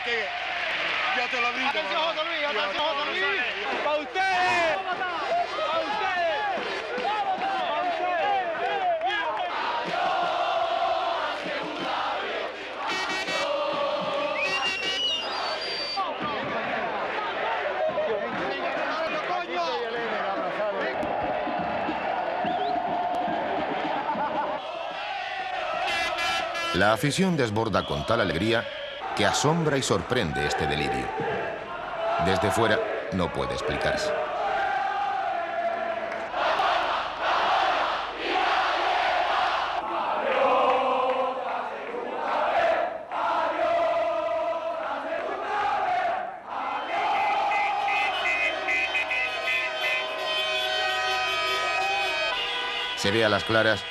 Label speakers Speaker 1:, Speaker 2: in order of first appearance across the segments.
Speaker 1: que ya te lo grito.
Speaker 2: ¡Atención, José Luis! ¡Atención, José Luis!
Speaker 1: ¡Para ustedes! ¡Para ustedes!
Speaker 3: La afición desborda con tal alegría que asombra y sorprende este delirio. Desde fuera no puede explicarse. Se ve a las claras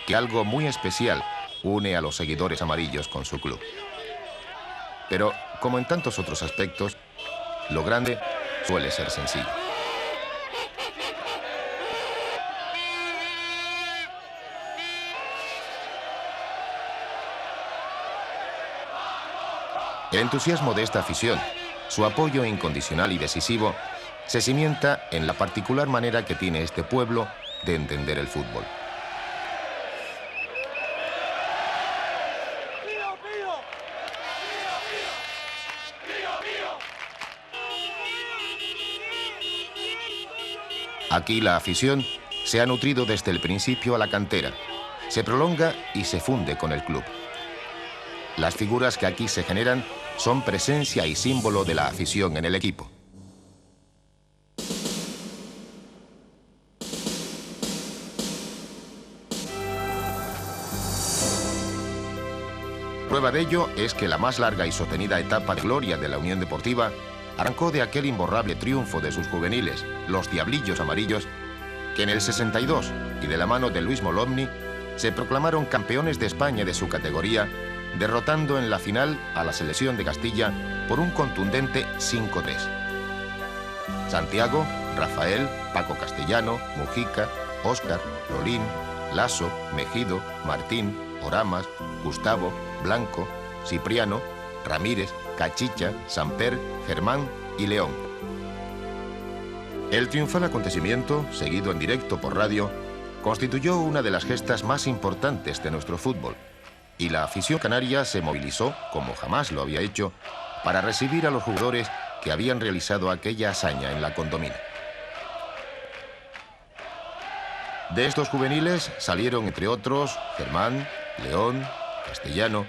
Speaker 3: que algo muy especial une a los seguidores amarillos con su club. Pero, como en tantos otros aspectos, lo grande suele ser sencillo. El entusiasmo de esta afición, su apoyo incondicional y decisivo, se cimienta en la particular manera que tiene este pueblo de entender el fútbol. Aquí la afición se ha nutrido desde el principio a la cantera, se prolonga y se funde con el club. Las figuras que aquí se generan son presencia y símbolo de la afición en el equipo. Prueba de ello es que la más larga y sostenida etapa de gloria de la Unión Deportiva arrancó de aquel imborrable triunfo de sus juveniles, los Diablillos Amarillos, que en el 62, y de la mano de Luis Molomni, se proclamaron campeones de España de su categoría, derrotando en la final a la selección de Castilla por un contundente 5-3. Santiago, Rafael, Paco Castellano, Mujica, Óscar, Lolín, Lasso, Mejido, Martín, Oramas, Gustavo, Blanco, Cipriano, Ramírez, Cachicha, Samper, Germán y León. El triunfal acontecimiento, seguido en directo por radio, constituyó una de las gestas más importantes de nuestro fútbol, y la afición canaria se movilizó, como jamás lo había hecho, para recibir a los jugadores que habían realizado aquella hazaña en la Condomina. De estos juveniles salieron, entre otros, Germán, León, Castellano.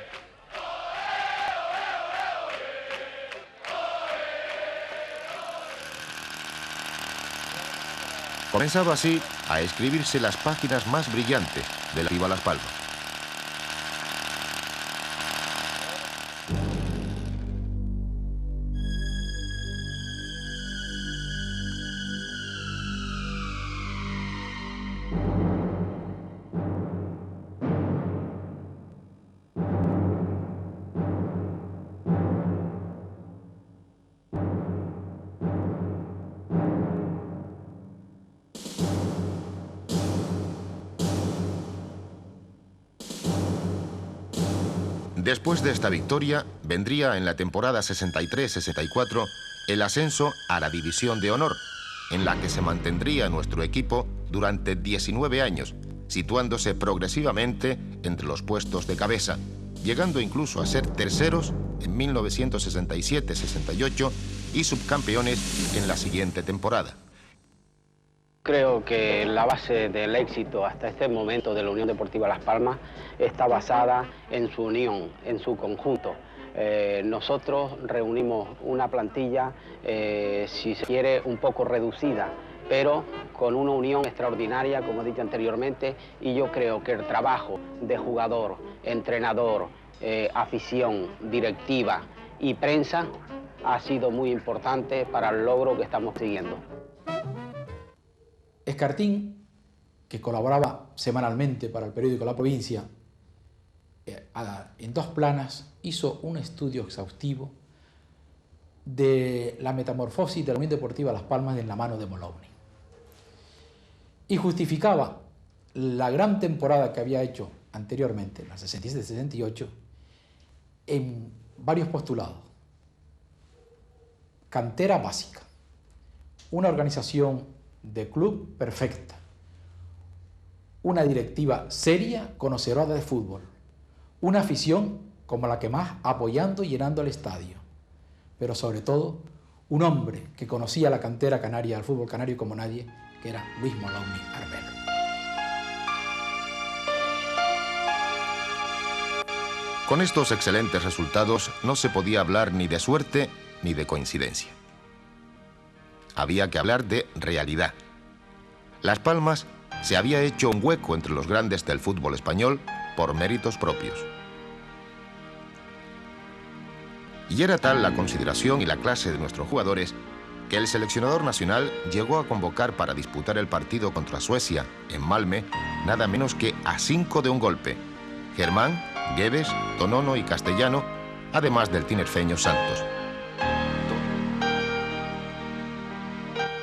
Speaker 3: Comenzaba así a escribirse las páginas más brillantes de la Viva Las Palmas. Después de esta victoria, vendría en la temporada 63-64 el ascenso a la División de Honor, en la que se mantendría nuestro equipo durante 19 años, situándose progresivamente entre los puestos de cabeza, llegando incluso a ser terceros en 1967-68 y subcampeones en la siguiente temporada.
Speaker 4: Creo que la base del éxito hasta este momento de la Unión Deportiva Las Palmas está basada en su unión, en su conjunto. Nosotros reunimos una plantilla, si se quiere, un poco reducida, pero con una unión extraordinaria, como he dicho anteriormente, y yo creo que el trabajo de jugador, entrenador, afición, directiva y prensa ha sido muy importante para el logro que estamos siguiendo.
Speaker 5: Escartín, que colaboraba semanalmente para el periódico La Provincia, en 2 planas hizo un estudio exhaustivo de la metamorfosis de la Unión Deportiva Las Palmas en la mano de Molomni. Y justificaba la gran temporada que había hecho anteriormente, en la 67-68, en varios postulados. cantera básica, una organización de club perfecta, una directiva seria, conocedora de fútbol, una afición como la que más apoyando y llenando el estadio, pero sobre todo un hombre que conocía la cantera canaria, el fútbol canario como nadie, que era Luis Molouni Arbelo.
Speaker 3: Con estos excelentes resultados no se podía hablar ni de suerte ni de coincidencia. Había que hablar de realidad. Las Palmas se había hecho un hueco entre los grandes del fútbol español por méritos propios. Y era tal la consideración y la clase de nuestros jugadores que el seleccionador nacional llegó a convocar para disputar el partido contra Suecia en Malmö nada menos que a 5 de un golpe: Germán, Guedes, Tonono y Castellano, además del tinerfeño Santos.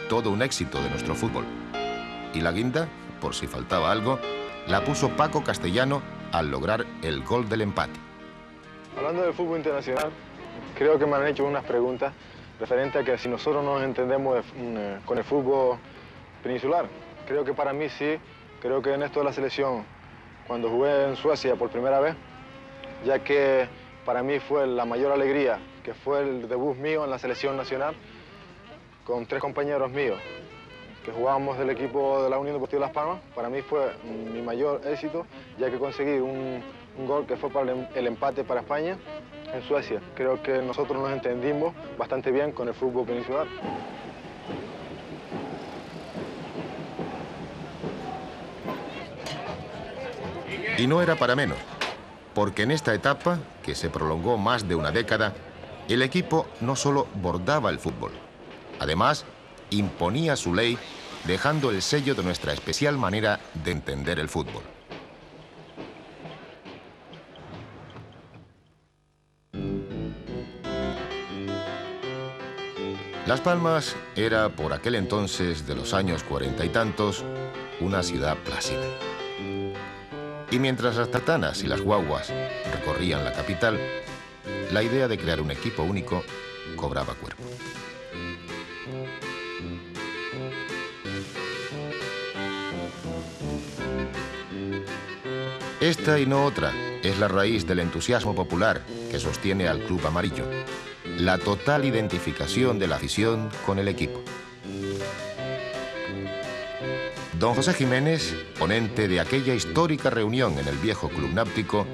Speaker 3: Todo un éxito de nuestro fútbol. Y la guinda, por si faltaba algo, la puso Paco Castellano al lograr el gol del empate.
Speaker 2: Hablando del fútbol internacional, creo que me han hecho unas preguntas referente a que si nosotros nos entendemos con el fútbol peninsular. Creo que para mí sí, creo que en esto de la selección, cuando jugué en Suecia por primera vez, ya que para mí fue la mayor alegría, que fue el debut mío en la selección nacional, con 3 compañeros míos, que jugábamos del equipo de la Unión Deportiva Las Palmas. Para mí fue mi mayor éxito, ya que conseguí un gol que fue para el empate para España en Suecia. Creo que nosotros nos entendimos bastante bien con el fútbol peninsular.
Speaker 3: Y no era para menos, porque en esta etapa, que se prolongó más de una década, el equipo no solo bordaba el fútbol, además imponía su ley, dejando el sello de nuestra especial manera de entender el fútbol. Las Palmas era, por aquel entonces de los años 40 y tantos, una ciudad plácida. Y mientras las tartanas y las guaguas recorrían la capital, la idea de crear un equipo único cobraba cuerpo. Esta y no otra es la raíz del entusiasmo popular que sostiene al Club Amarillo, la total identificación de la afición con el equipo. Don José Jiménez, ponente de aquella histórica reunión en el viejo Club Náutico,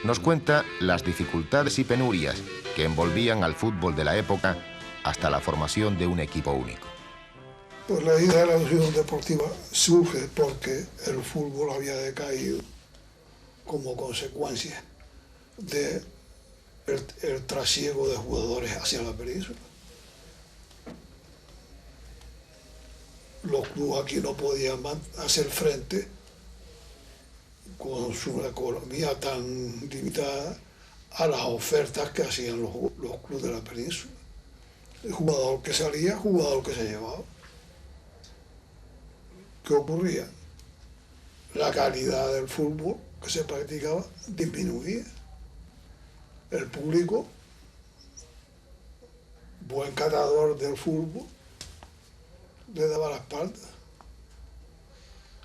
Speaker 3: nos cuenta las dificultades y penurias que envolvían al fútbol de la época hasta la formación de un equipo único.
Speaker 6: Pues la idea de la Unión Deportiva surge porque el fútbol había decaído como consecuencia del trasiego de jugadores hacia la península. Los clubes aquí no podían hacer frente con su economía tan limitada a las ofertas que hacían los clubes de la península. El jugador que salía, jugador que se llevaba. ¿Qué ocurría? La calidad del fútbol que se practicaba disminuía. El público, buen catador del fútbol, le daba la espalda,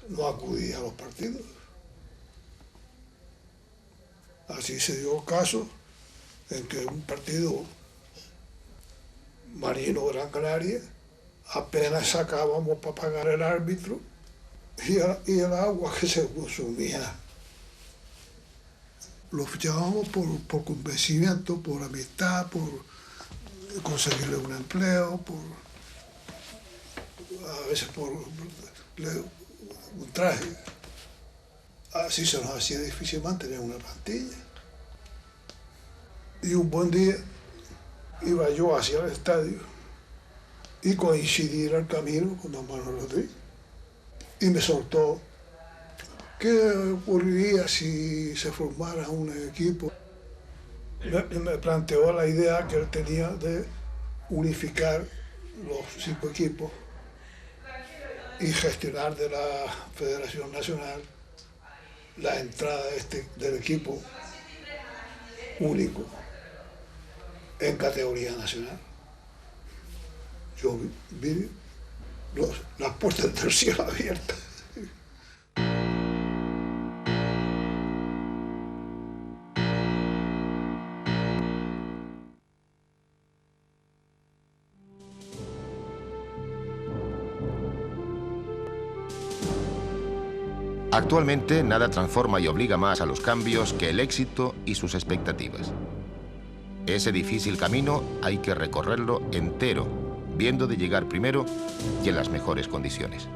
Speaker 6: no acudía a los partidos. Así se dio el caso en que un partido Marino-Gran Canaria apenas sacábamos para pagar el árbitro y el agua que se consumía. Lo fichábamos por convencimiento, por amistad, por conseguirle un empleo, a veces por un traje. Así se nos hacía difícil mantener una plantilla. Y un buen día iba yo hacia el estadio y coincidí en el camino con don Manuel Rodríguez. Y me soltó: ¿qué ocurriría si se formara un equipo? Me planteó la idea que él tenía de unificar los 5 equipos y gestionar de la Federación Nacional la entrada del equipo único en categoría nacional. yo vi las puertas del cielo abiertas.
Speaker 3: Actualmente nada transforma y obliga más a los cambios que el éxito y sus expectativas. Ese difícil camino hay que recorrerlo entero, viendo de llegar primero y en las mejores condiciones.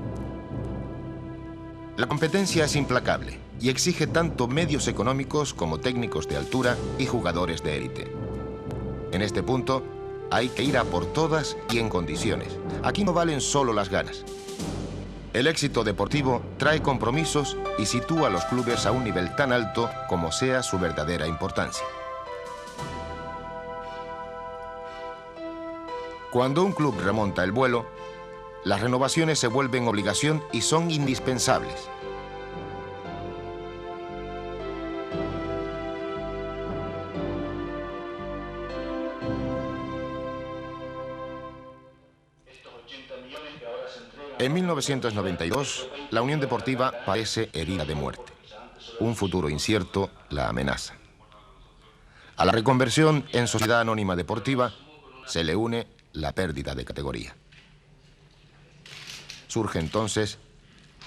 Speaker 3: La competencia es implacable y exige tanto medios económicos como técnicos de altura y jugadores de élite. En este punto hay que ir a por todas y en condiciones. Aquí no valen solo las ganas. El éxito deportivo trae compromisos y sitúa a los clubes a un nivel tan alto como sea su verdadera importancia. Cuando un club remonta el vuelo, las renovaciones se vuelven obligación y son indispensables. En 1992, la Unión Deportiva parece herida de muerte. Un futuro incierto la amenaza. A la reconversión en sociedad anónima deportiva se le une la pérdida de categoría. Surge entonces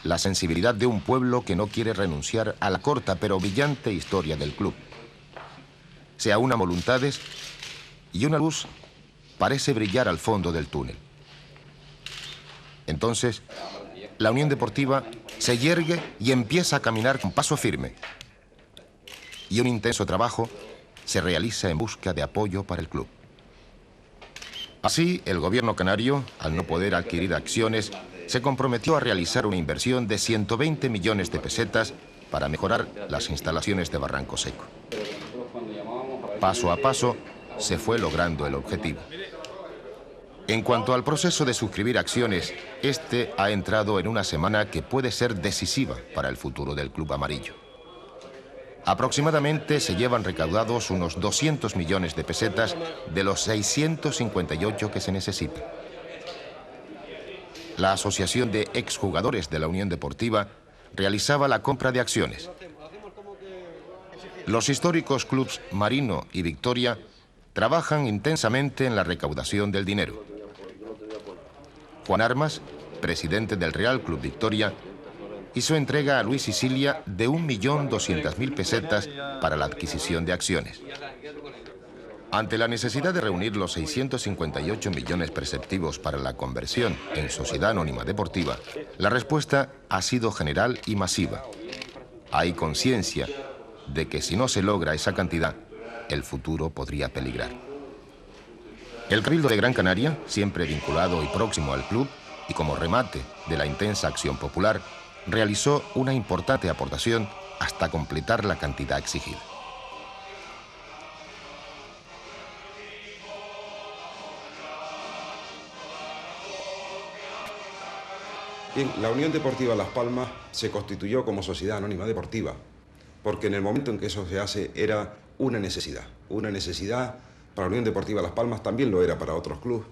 Speaker 3: la sensibilidad de un pueblo que no quiere renunciar a la corta pero brillante historia del club. Se aunan voluntades y una luz parece brillar al fondo del túnel. Entonces, la Unión Deportiva se yergue y empieza a caminar con paso firme. Y un intenso trabajo se realiza en busca de apoyo para el club. Así, el gobierno canario, al no poder adquirir acciones, se comprometió a realizar una inversión de 120 millones de pesetas para mejorar las instalaciones de Barranco Seco. Paso a paso, se fue logrando el objetivo. En cuanto al proceso de suscribir acciones, este ha entrado en una semana que puede ser decisiva para el futuro del club amarillo. Aproximadamente se llevan recaudados unos 200 millones de pesetas de los 658 que se necesitan. La Asociación de Exjugadores de la Unión Deportiva realizaba la compra de acciones. Los históricos clubes Marino y Victoria trabajan intensamente en la recaudación del dinero. Juan Armas, presidente del Real Club Victoria, hizo entrega a Luis Sicilia de 1.200.000 pesetas para la adquisición de acciones. Ante la necesidad de reunir los 658 millones preceptivos para la conversión en sociedad anónima deportiva, la respuesta ha sido general y masiva. Hay conciencia de que si no se logra esa cantidad, el futuro podría peligrar. El Cabildo de Gran Canaria, siempre vinculado y próximo al club, y como remate de la intensa acción popular, realizó una importante aportación hasta completar la cantidad exigida.
Speaker 7: Bien, la Unión Deportiva Las Palmas se constituyó como sociedad anónima deportiva, porque en el momento en que eso se hace era una necesidad para la Unión Deportiva Las Palmas, también lo era para otros clubes,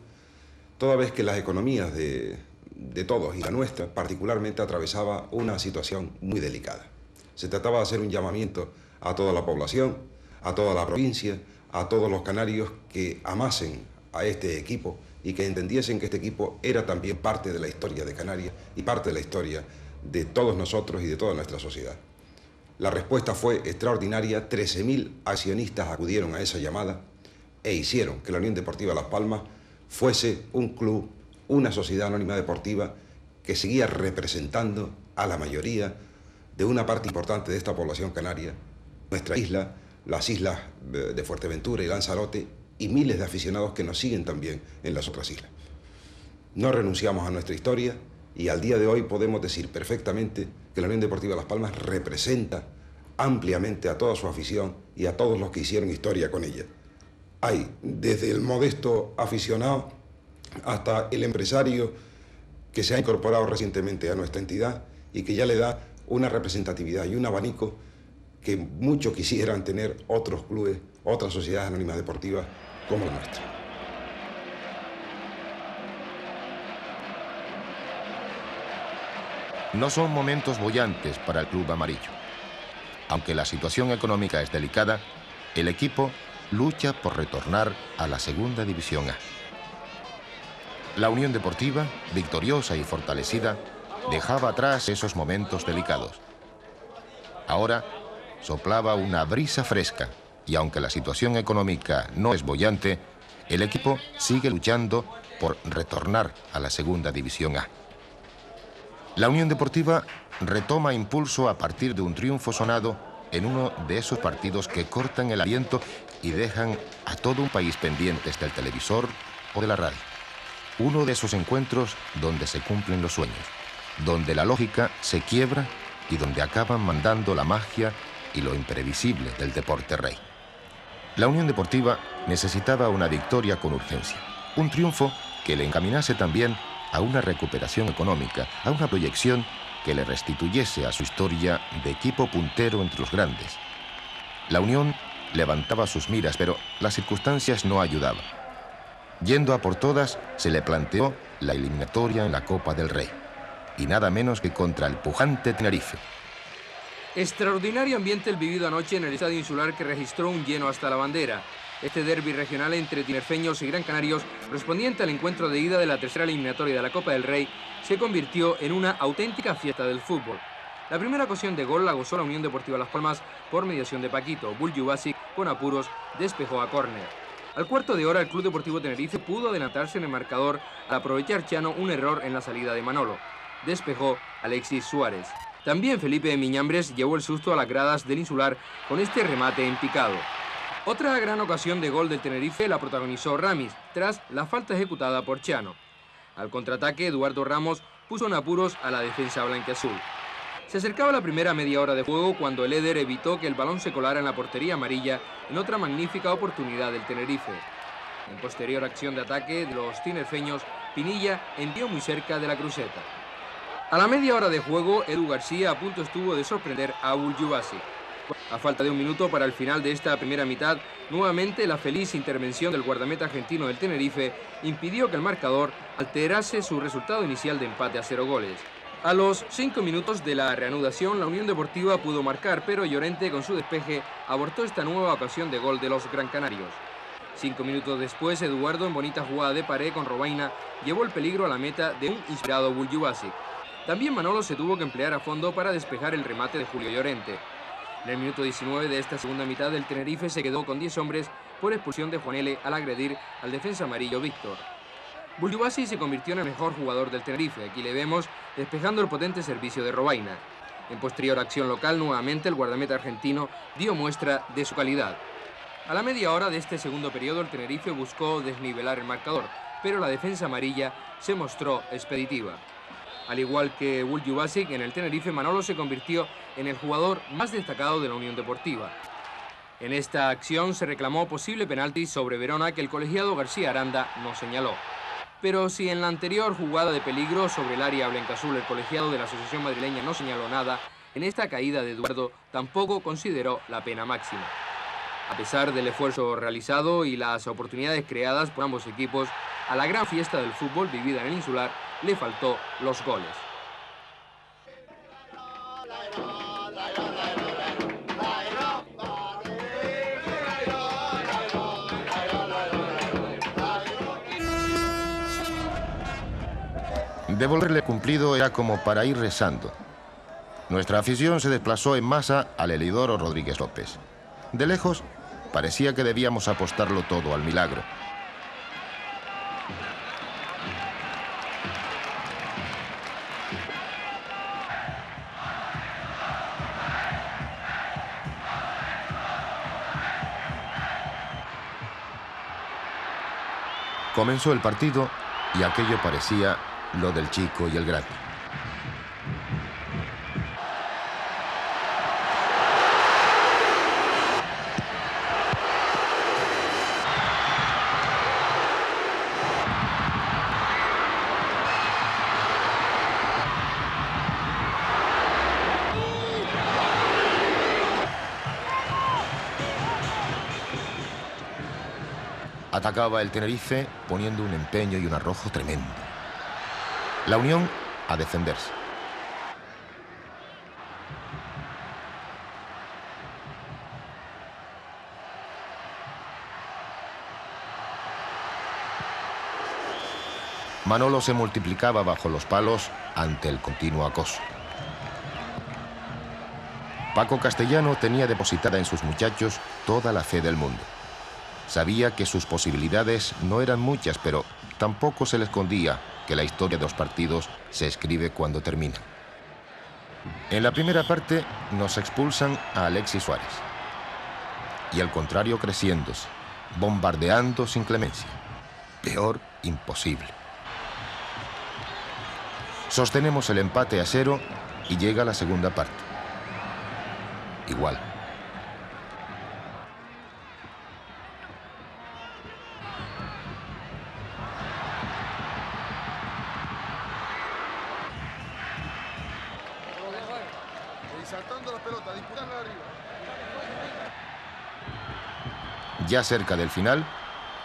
Speaker 7: toda vez que las economías de todos y la nuestra particularmente atravesaba una situación muy delicada. Se trataba de hacer un llamamiento a toda la población, a toda la provincia, a todos los canarios que amasen a este equipo y que entendiesen que este equipo era también parte de la historia de Canarias y parte de la historia de todos nosotros y de toda nuestra sociedad. La respuesta fue extraordinaria, 13.000 accionistas acudieron a esa llamada e hicieron que la Unión Deportiva Las Palmas fuese un club, una sociedad anónima deportiva que seguía representando a la mayoría de una parte importante de esta población canaria, nuestra isla, las islas de Fuerteventura y Lanzarote y miles de aficionados que nos siguen también en las otras islas. No renunciamos a nuestra historia y al día de hoy podemos decir perfectamente que la Unión Deportiva Las Palmas representa ampliamente a toda su afición y a todos los que hicieron historia con ella. Hay desde el modesto aficionado hasta el empresario que se ha incorporado recientemente a nuestra entidad y que ya le da una representatividad y un abanico que muchos quisieran tener otros clubes, otras sociedades anónimas deportivas como la nuestra.
Speaker 3: No son momentos bollantes para el club amarillo. Aunque la situación económica es delicada, el equipo lucha por retornar a la segunda división A. La Unión Deportiva, victoriosa y fortalecida, dejaba atrás esos momentos delicados. Ahora soplaba una brisa fresca y aunque la situación económica no es boyante, el equipo sigue luchando por retornar a la segunda división A. La Unión Deportiva retoma impulso a partir de un triunfo sonado en uno de esos partidos que cortan el aliento y dejan a todo un país pendientes del televisor o de la radio. Uno de esos encuentros donde se cumplen los sueños, donde la lógica se quiebra y donde acaban mandando la magia y lo imprevisible del deporte rey. La Unión Deportiva necesitaba una victoria con urgencia, un triunfo que le encaminase también a una recuperación económica, a una proyección que le restituyese a su historia de equipo puntero entre los grandes. La Unión levantaba sus miras, pero las circunstancias no ayudaban. Yendo a por todas, se le planteó la eliminatoria en la Copa del Rey, y nada menos que contra el pujante Tenerife.
Speaker 8: Extraordinario ambiente el vivido anoche en el Estadio Insular, que registró un lleno hasta la bandera. Este derbi regional entre tinerfeños y gran canarios, correspondiente al encuentro de ida de la tercera eliminatoria de la Copa del Rey, se convirtió en una auténtica fiesta del fútbol. La primera ocasión de gol la gozó la Unión Deportiva Las Palmas por mediación de Paquito. Buljubasic, con apuros, despejó a córner. Al cuarto de hora, el Club Deportivo Tenerife pudo adelantarse en el marcador al aprovechar Chano un error en la salida de Manolo. Despejó Alexis Suárez. También Felipe Miñambres llevó el susto a las gradas del Insular con este remate en picado. Otra gran ocasión de gol del Tenerife la protagonizó Ramis, tras la falta ejecutada por Chano. Al contraataque, Eduardo Ramos puso en apuros a la defensa blanquiazul. Se acercaba la primera media hora de juego cuando el Éder evitó que el balón se colara en la portería amarilla en otra magnífica oportunidad del Tenerife. En posterior acción de ataque de los tinerfeños, Pinilla envió muy cerca de la cruceta. A la media hora de juego, Edu García a punto estuvo de sorprender a Buljubasic. A falta de un minuto para el final de esta primera mitad, nuevamente la feliz intervención del guardameta argentino del Tenerife impidió que el marcador alterase su resultado inicial de empate a 0 goles. A los 5 minutos de la reanudación, la Unión Deportiva pudo marcar, pero Llorente con su despeje abortó esta nueva ocasión de gol de los Gran Canarios. 5 minutos después, Eduardo, en bonita jugada de pared con Robaina, llevó el peligro a la meta de un inspirado Buljubasic. También Manolo se tuvo que emplear a fondo para despejar el remate de Julio Llorente. En el minuto 19 de esta segunda mitad, el Tenerife se quedó con 10 hombres por expulsión de Juan L. al agredir al defensa amarillo Víctor. Buljubasic se convirtió en el mejor jugador del Tenerife. Aquí le vemos despejando el potente servicio de Robaina. En posterior acción local, nuevamente el guardameta argentino dio muestra de su calidad. A la media hora de este segundo periodo, el Tenerife buscó desnivelar el marcador, pero la defensa amarilla se mostró expeditiva. Al igual que Buljubasic, en el Tenerife, Manolo se convirtió en el jugador más destacado de la Unión Deportiva. En esta acción se reclamó posible penalti sobre Verona que el colegiado García Aranda no señaló. Pero si en la anterior jugada de peligro sobre el área blanquiazul el colegiado de la Asociación Madrileña no señaló nada, en esta caída de Eduardo tampoco consideró la pena máxima. A pesar del esfuerzo realizado y las oportunidades creadas por ambos equipos, a la gran fiesta del fútbol vivida en el Insular le faltó los goles.
Speaker 3: Devolverle cumplido era como para ir rezando. Nuestra afición se desplazó en masa al Elidoro Rodríguez López. De lejos, parecía que debíamos apostarlo todo al milagro. Comenzó el partido y aquello parecía lo del chico y el grande. Atacaba el Tenerife poniendo un empeño y un arrojo tremendo. La Unión a defenderse. Manolo se multiplicaba bajo los palos ante el continuo acoso. Paco Castellano tenía depositada en sus muchachos toda la fe del mundo. Sabía que sus posibilidades no eran muchas, pero tampoco se le escondía que la historia de los partidos se escribe cuando termina. En la primera parte nos expulsan a Alexis Suárez. Y al contrario creciéndose, bombardeando sin clemencia. Peor, imposible. Sostenemos el empate a 0 y llega la segunda parte. Igual.
Speaker 1: Saltando la pelota, disputarla arriba.
Speaker 3: Ya cerca del final,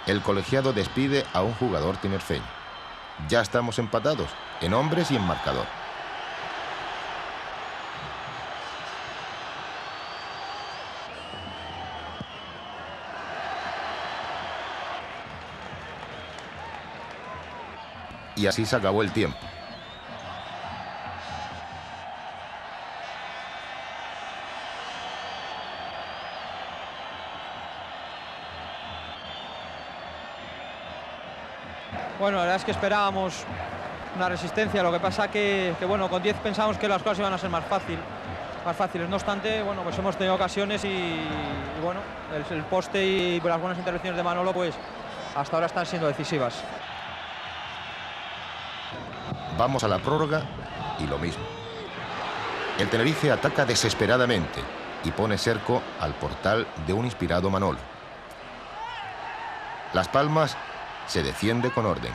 Speaker 3: el colegiado despide a un jugador tinerfeño. Ya estamos empatados, en hombres y en marcador. Y así se acabó el tiempo.
Speaker 9: Bueno, la verdad es que esperábamos una resistencia, lo que pasa que bueno, con 10 pensábamos que las cosas iban a ser más fáciles. No obstante, bueno, pues hemos tenido ocasiones y bueno, el poste y las buenas intervenciones de Manolo, pues hasta ahora están siendo decisivas.
Speaker 3: Vamos a la prórroga y lo mismo. El Tenerife ataca desesperadamente y pone cerco al portal de un inspirado Manolo. Las Palmas se defiende con orden.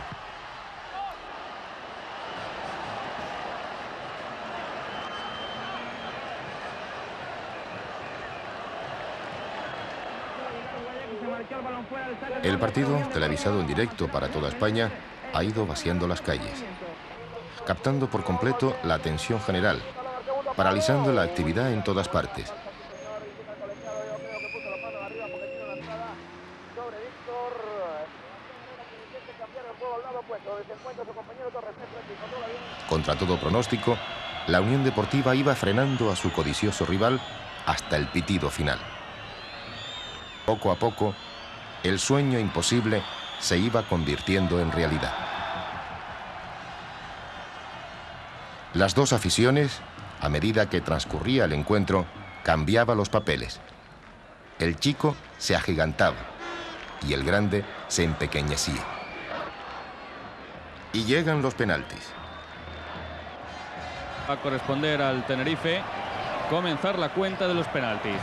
Speaker 3: El partido, televisado en directo para toda España, ha ido vaciando las calles, captando por completo la atención general, paralizando la actividad en todas partes. Contra todo pronóstico, la Unión Deportiva iba frenando a su codicioso rival hasta el pitido final. Poco a poco, el sueño imposible se iba convirtiendo en realidad. Las dos aficiones, a medida que transcurría el encuentro, cambiaban los papeles. El chico se agigantaba y el grande se empequeñecía. Y llegan los penaltis.
Speaker 10: Va a corresponder al Tenerife comenzar la cuenta de los penaltis.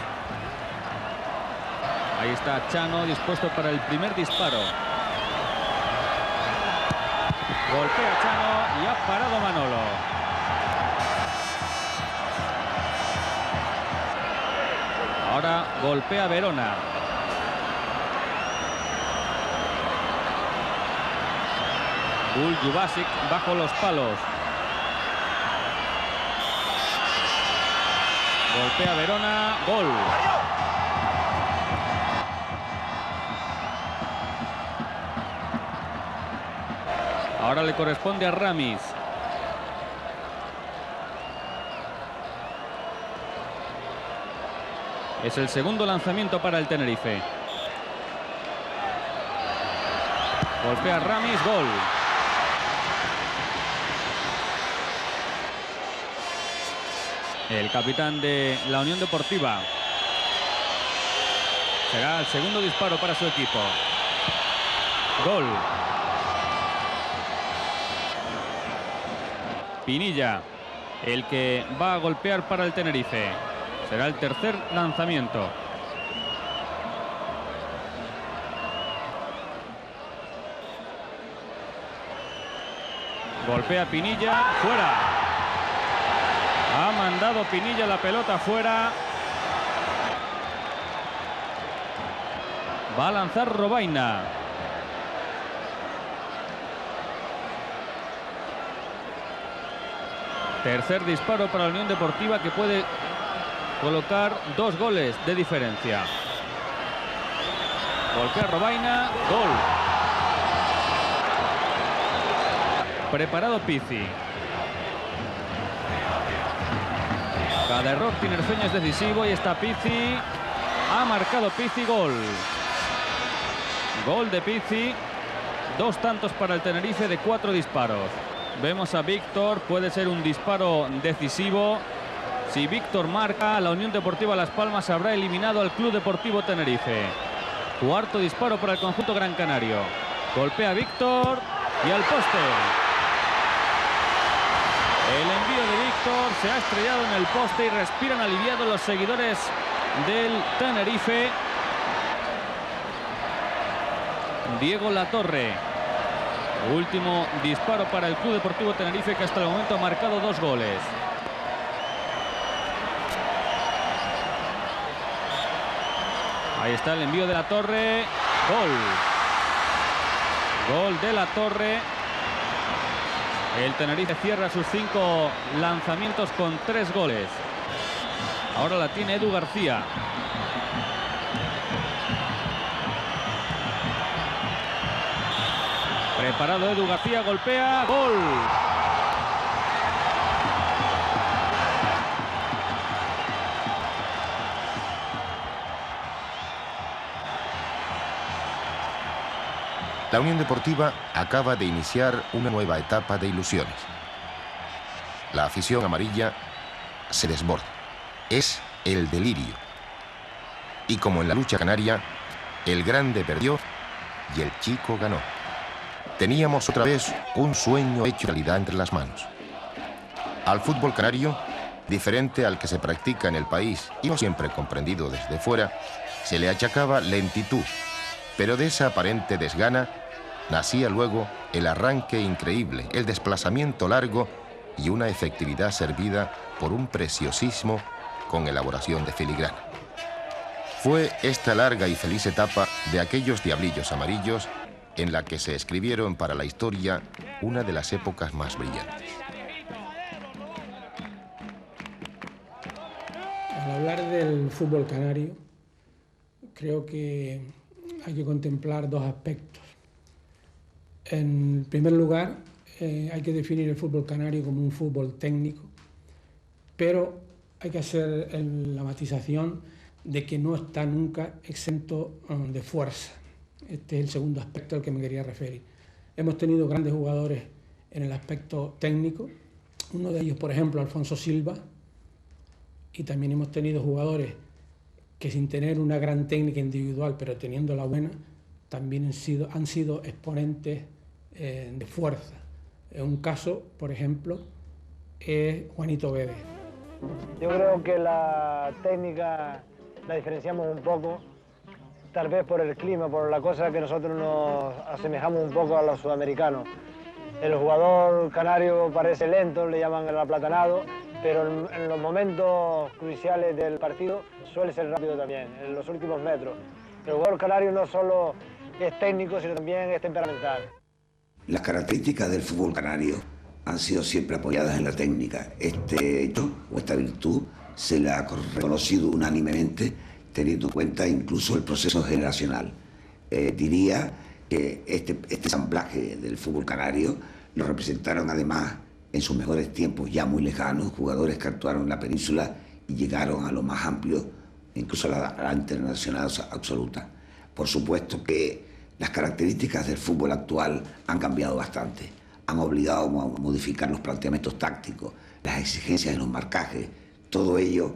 Speaker 10: Ahí está Chano dispuesto para el primer disparo. Golpea Chano y ha parado Manolo. Ahora golpea Verona. Gul Jubasic bajo los palos. Golpea Verona, gol. Ahora le corresponde a Ramis. Es el segundo lanzamiento para el Tenerife. Golpea Ramis, gol. El capitán de la Unión Deportiva. Será el segundo disparo para su equipo. Gol. Pinilla, el que va a golpear para el Tenerife. Será el tercer lanzamiento. Golpea Pinilla, fuera. Ha mandado Pinilla la pelota fuera. Va a lanzar Robaina. Tercer disparo para la Unión Deportiva que puede colocar 2 goles de diferencia. Golpea Robaina, gol. Preparado Pizzi. Cada error tinerfeño es decisivo y está Pizzi. Ha marcado Pizzi, gol. Gol de Pizzi. 2 tantos para el Tenerife de 4 disparos. Vemos a Víctor, puede ser un disparo decisivo. Si Víctor marca, la Unión Deportiva Las Palmas habrá eliminado al Club Deportivo Tenerife. 4º disparo para el conjunto gran canario. Golpea Víctor y al poste. El envío de Víctor se ha estrellado en el poste y respiran aliviados los seguidores del Tenerife. Diego Latorre. Último disparo para el Club Deportivo Tenerife, que hasta el momento ha marcado 2 goles. Ahí está el envío de Latorre. Gol. Gol de Latorre. El Tenerife cierra sus 5 lanzamientos con 3 goles. Ahora la tiene Edu García. Preparado Edu García, golpea, gol.
Speaker 3: La Unión Deportiva acaba de iniciar una nueva etapa de ilusiones. La afición amarilla se desborda. Es el delirio. Y como en la lucha canaria, el grande perdió y el chico ganó. Teníamos otra vez un sueño hecho realidad entre las manos. Al fútbol canario, diferente al que se practica en el país y no siempre comprendido desde fuera, se le achacaba lentitud, pero de esa aparente desgana nacía luego el arranque increíble, el desplazamiento largo y una efectividad servida por un preciosismo con elaboración de filigrana. Fue esta larga y feliz etapa de aquellos diablillos amarillos en la que se escribieron para la historia una de las épocas más brillantes.
Speaker 11: Al hablar del fútbol canario, creo que hay que contemplar 2 aspectos. En primer lugar, hay que definir el fútbol canario como un fútbol técnico, pero hay que hacer la matización de que no está nunca exento de fuerza. Este es el segundo aspecto al que me quería referir. Hemos tenido grandes jugadores en el aspecto técnico, uno de ellos, por ejemplo, Alfonso Silva, y también hemos tenido jugadores que sin tener una gran técnica individual, pero teniendo la buena, también han sido exponentes de fuerza. Un caso, por ejemplo, es Juanito Guedes.
Speaker 12: Yo creo que la técnica la diferenciamos un poco, tal vez por el clima, por la cosa que nosotros nos asemejamos un poco a los sudamericanos. El jugador canario parece lento, le llaman el aplatanado, pero en los momentos cruciales del partido suele ser rápido también, en los últimos metros. El jugador canario no solo es técnico, sino también es temperamental.
Speaker 13: Las características del fútbol canario han sido siempre apoyadas en la técnica. Este hecho o esta virtud se la ha reconocido unánimemente, teniendo en cuenta incluso el proceso generacional. Diría que este ensamblaje del fútbol canario lo representaron además en sus mejores tiempos, ya muy lejanos, jugadores que actuaron en la península y llegaron a lo más amplio, incluso a la internacional absoluta. Por supuesto que las características del fútbol actual han cambiado bastante, han obligado a modificar los planteamientos tácticos, las exigencias en los marcajes. Todo ello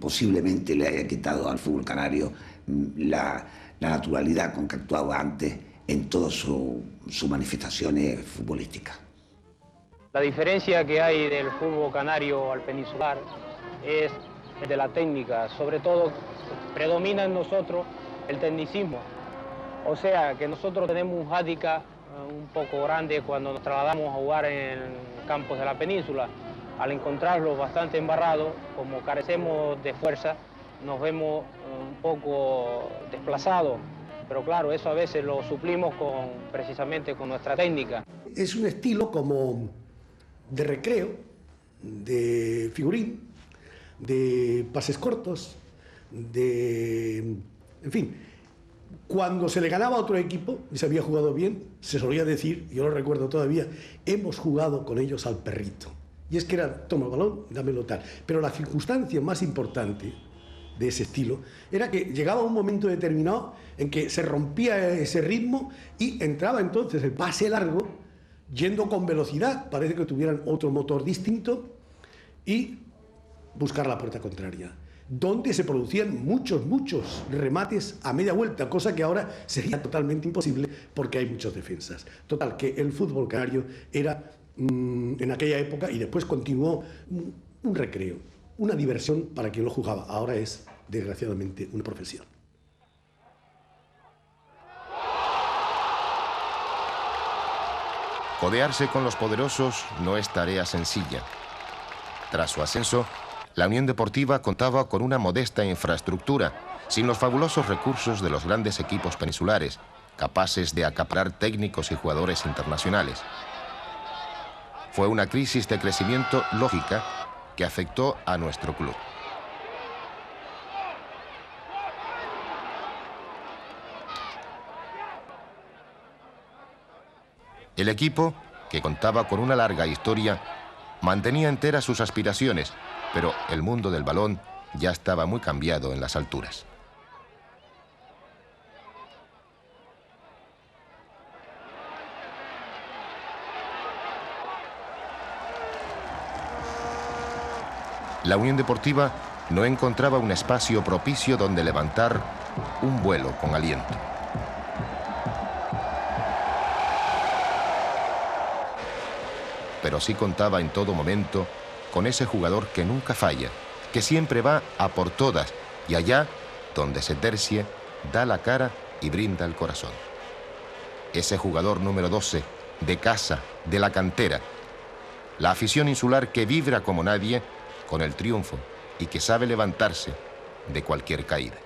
Speaker 13: posiblemente le haya quitado al fútbol canario la naturalidad con que actuaba antes en todas sus manifestaciones futbolísticas.
Speaker 4: La diferencia que hay del fútbol canario al peninsular es de la técnica, sobre todo predomina en nosotros el tecnicismo. O sea que nosotros tenemos un hándicap un poco grande cuando nos trasladamos a jugar en campos de la península. Al encontrarlos bastante embarrados, como carecemos de fuerza, nos vemos un poco desplazados. Pero claro, eso a veces lo suplimos precisamente con nuestra técnica.
Speaker 14: Es un estilo como de recreo, de figurín, de pases cortos, en fin, Cuando se le ganaba a otro equipo y se había jugado bien, se solía decir, yo lo recuerdo todavía, hemos jugado con ellos al perrito. Y es que era, toma el balón, dámelo tal. Pero la circunstancia más importante de ese estilo era que llegaba un momento determinado en que se rompía ese ritmo y entraba entonces el pase largo, yendo con velocidad, parece que tuvieran otro motor distinto, y buscar la puerta contraria, donde se producían muchos remates a media vuelta, cosa que ahora sería totalmente imposible porque hay muchas defensas. Total, que el fútbol canario era, en aquella época, y después continuó, un recreo, una diversión para quien lo jugaba. Ahora es, desgraciadamente, una profesión.
Speaker 3: Codearse con los poderosos no es tarea sencilla. Tras su ascenso, la Unión Deportiva contaba con una modesta infraestructura, sin los fabulosos recursos de los grandes equipos peninsulares, capaces de acaparar técnicos y jugadores internacionales. Fue una crisis de crecimiento lógica que afectó a nuestro club. El equipo, que contaba con una larga historia, mantenía enteras sus aspiraciones, pero el mundo del balón ya estaba muy cambiado en las alturas. La Unión Deportiva no encontraba un espacio propicio donde levantar un vuelo con aliento. Pero sí contaba en todo momento con ese jugador que nunca falla, que siempre va a por todas y allá donde se tercie, da la cara y brinda el corazón. Ese jugador número 12, de casa, de la cantera. La afición insular que vibra como nadie con el triunfo y que sabe levantarse de cualquier caída.